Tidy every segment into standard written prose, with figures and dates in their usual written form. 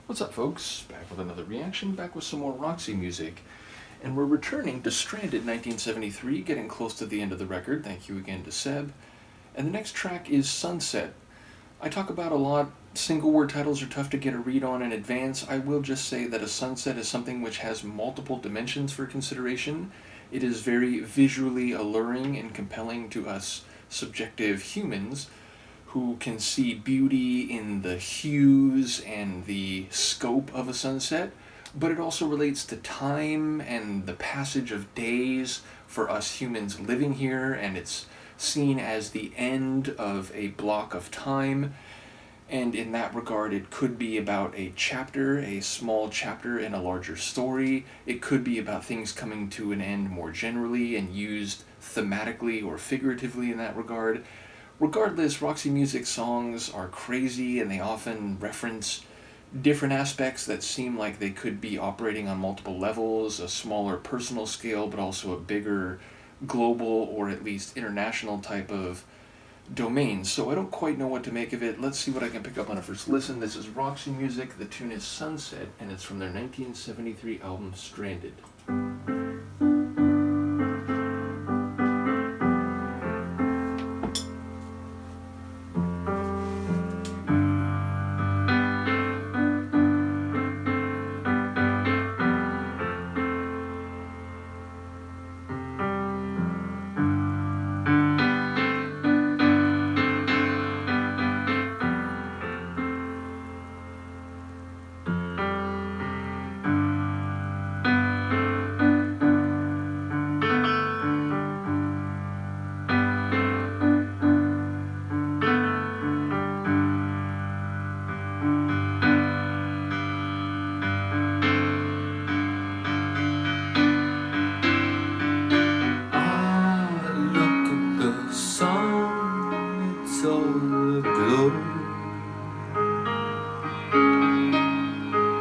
What's up, folks? Back with another reaction, back with some more Roxy music. And we're returning to Stranded 1973, getting close to the end of the record. Thank you again to Seb. And the next track is Sunset. I talk about a lot, single word titles are tough to get a read on in advance. I will just say that a sunset is something which has multiple dimensions for consideration. It is very visually alluring and compelling to us subjective humans who can see beauty in the hues and the scope of a sunset, but it also relates to time and the passage of days for us humans living here, and it's seen as the end of a block of time. And in that regard, it could be about a chapter, a small chapter in a larger story. It could be about things coming to an end more generally and used thematically or figuratively in that regard. Regardless, Roxy Music songs are crazy and they often reference different aspects that seem like they could be operating on multiple levels, a smaller personal scale, but also a bigger global or at least international type of domain. So I don't quite know what to make of it. Let's see what I can pick up on a first listen. This is Roxy Music, the tune is Sunset, and it's from their 1973 album Stranded.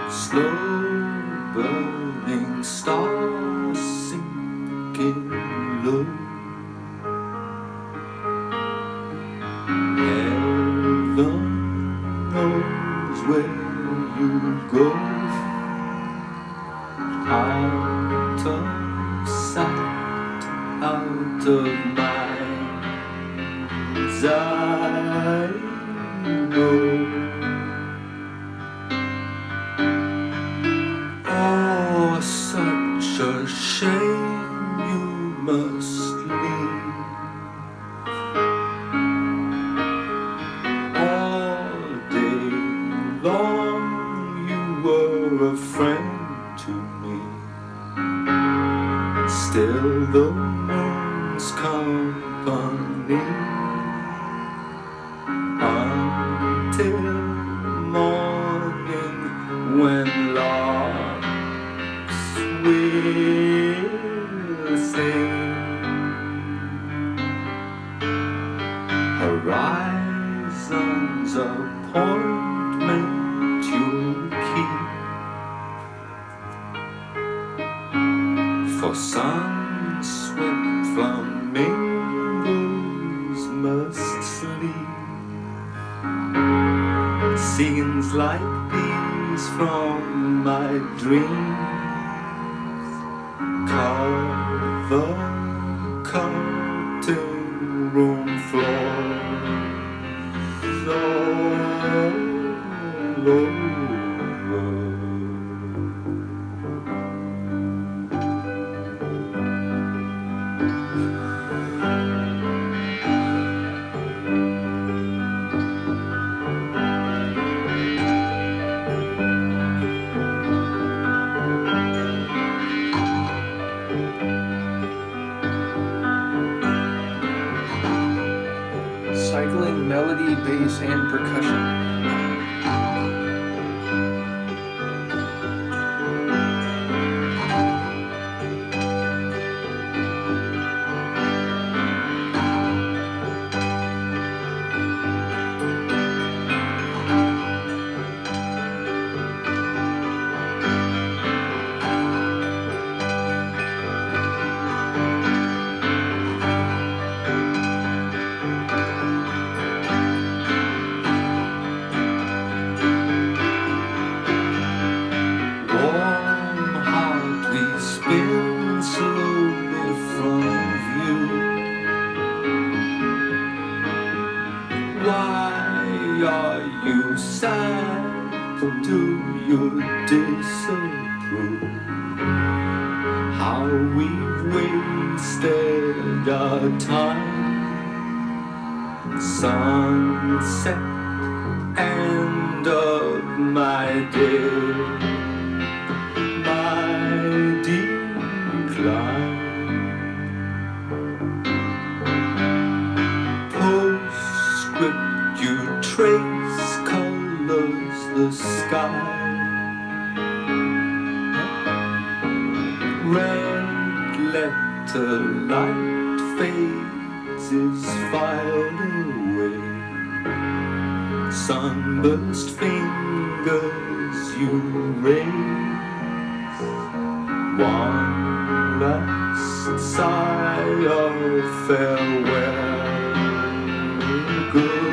Slow burning stars sinking low. Heaven knows where you go. Out of sight, out of mind, I know. Such a shame you must leave. All day long you were a friend to me. Still the moon's company until morning when we'll sing. Horizons appointment you'll keep. For sun-swept flamingos must sleep. Scenes like these from my dreams cover cutting room floors all over. Cycling melody, bass, and percussion. do you disapprove? How we've wasted our time. Sunset, end of my day, my decline. Postscript, you trace colors the sky. Red letter light fades is filed away. Sunburst fingers you raise. One last sigh of farewell. Goodbye.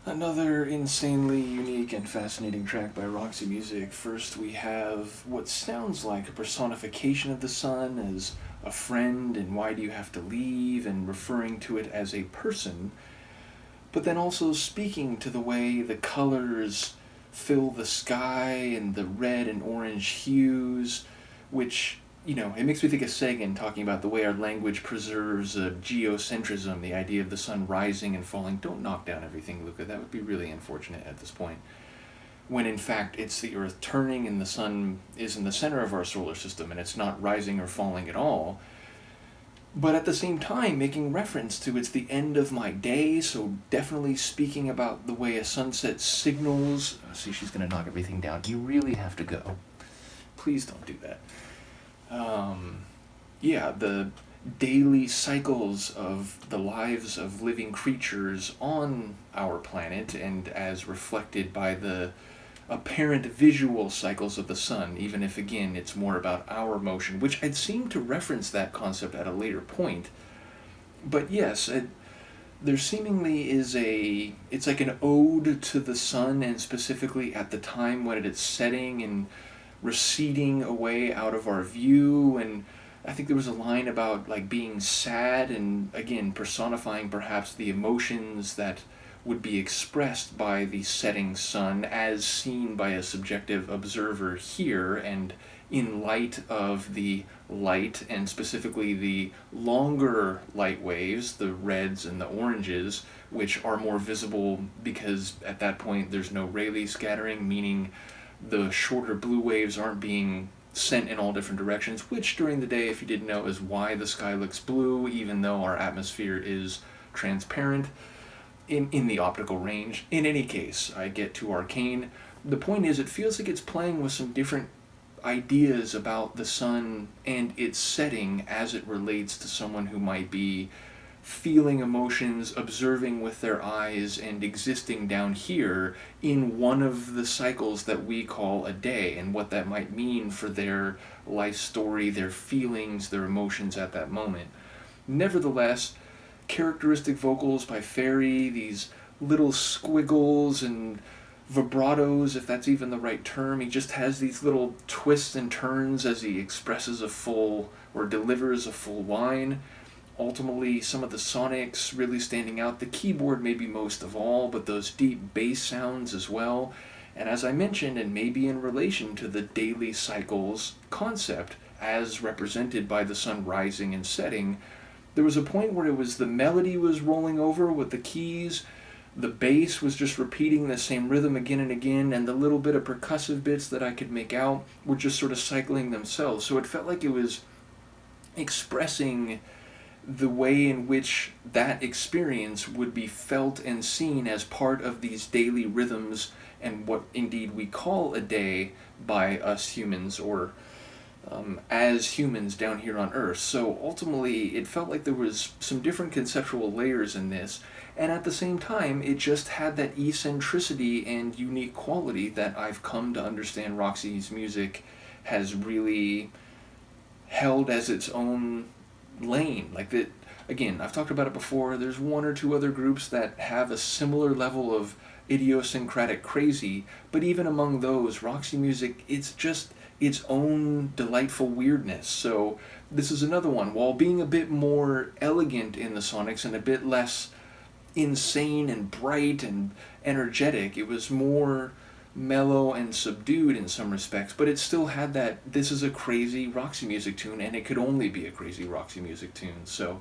Another insanely unique and fascinating track by Roxy Music. First, we have what sounds like a personification of the sun as a friend and why do you have to leave, and referring to it as a person, but then also speaking to the way the colors fill the sky and the red and orange hues, which, you know, it makes me think of Sagan talking about the way our language preserves geocentrism, the idea of the sun rising and falling. Don't knock down everything, Luca. That would be really unfortunate at this point. When in fact it's the Earth turning and the sun is in the center of our solar system and it's not rising or falling at all. But at the same time making reference to it's the end of my day, so definitely speaking about the way a sunset signals. See, she's going to knock everything down. You really have to go. Please don't do that. The daily cycles of the lives of living creatures on our planet, and as reflected by the apparent visual cycles of the sun, even if again it's more about our motion, which I'd seem to reference that concept at a later point. But yes, there seemingly is it's like an ode to the sun, and specifically at the time when it's setting and receding away out of our view. And I think there was a line about like being sad, and again personifying perhaps the emotions that would be expressed by the setting sun as seen by a subjective observer here, and in light of the light, and specifically the longer light waves, the reds and the oranges, which are more visible because at that point there's no Rayleigh scattering, meaning the shorter blue waves aren't being sent in all different directions, which during the day, if you didn't know, is why the sky looks blue, even though our atmosphere is transparent in the optical range. In any case, I get too arcane. The point is, it feels like it's playing with some different ideas about the sun and its setting as it relates to someone who might be feeling emotions, observing with their eyes, and existing down here in one of the cycles that we call a day, and what that might mean for their life story, their feelings, their emotions at that moment. Nevertheless, characteristic vocals by Ferry, these little squiggles and vibratos, if that's even the right term. He just has these little twists and turns as he expresses a full, or delivers a full line. Ultimately, some of the sonics really standing out, the keyboard maybe most of all, but those deep bass sounds as well. And as I mentioned, and maybe in relation to the daily cycles concept, as represented by the sun rising and setting. There was a point where it was the melody was rolling over with the keys, the bass was just repeating the same rhythm again and again, and the little bit of percussive bits that I could make out were just sort of cycling themselves. So it felt like it was expressing the way in which that experience would be felt and seen as part of these daily rhythms and what indeed we call a day by us humans, or as humans down here on Earth. So ultimately, it felt like there was some different conceptual layers in this, and at the same time, it just had that eccentricity and unique quality that I've come to understand Roxy's music has really held as its own lane. Like that, again, I've talked about it before, there's one or two other groups that have a similar level of idiosyncratic crazy, but even among those, Roxy music, it's just its own delightful weirdness. So this is another one. While being a bit more elegant in the sonics and a bit less insane and bright and energetic, it was more mellow and subdued in some respects, but it still had that this is a crazy Roxy music tune, and it could only be a crazy Roxy music tune. So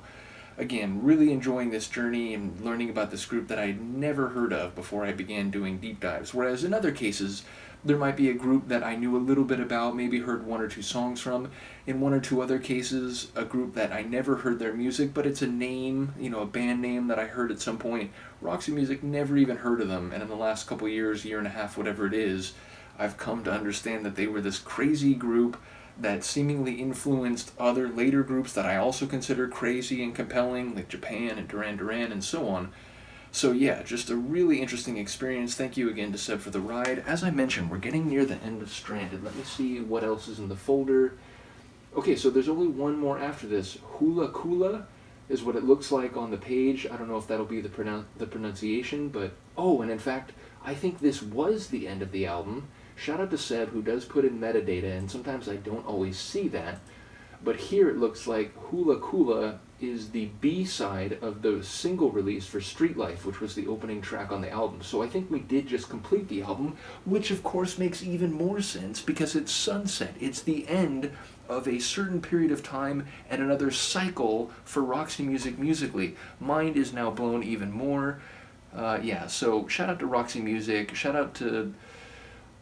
again, really enjoying this journey and learning about this group that I'd never heard of before I began doing deep dives. Whereas in other cases, there might be a group that I knew a little bit about, maybe heard one or two songs from. In one or two other cases, a group that I never heard their music, but it's a name, a band name that I heard at some point. Roxy music, never even heard of them, and in the last couple years, year and a half, whatever it is, I've come to understand that they were this crazy group that seemingly influenced other later groups that I also consider crazy and compelling, like Japan and Duran Duran and so on. So yeah, just a really interesting experience. Thank you again to Seb for the ride. As I mentioned, we're getting near the end of Stranded. Let me see what else is in the folder. Okay, so there's only one more after this. Hula Kula is what it looks like on the page. I don't know if that'll be the pronunciation, but... Oh, and in fact, I think this was the end of the album. Shout out to Seb, who does put in metadata, and sometimes I don't always see that. But here it looks like Hula Kula is the B-side of the single release for Street Life, which was the opening track on the album. So I think we did just complete the album, which of course makes even more sense because it's sunset. It's the end of a certain period of time and another cycle for Roxy music musically. Mind is now blown even more. So shout out to Roxy Music. Shout out to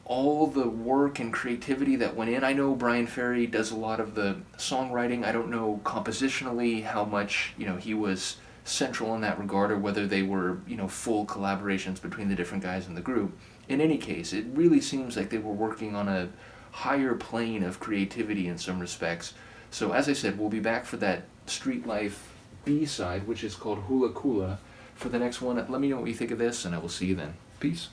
all the work and creativity that went in. I know Brian Ferry does a lot of the songwriting. I don't know compositionally how much, he was central in that regard, or whether they were, full collaborations between the different guys in the group. In any case, it really seems like they were working on a higher plane of creativity in some respects. So as I said, we'll be back for that Street Life B-side, which is called Hula Kula, for the next one. Let me know what you think of this, and I will see you then. Peace.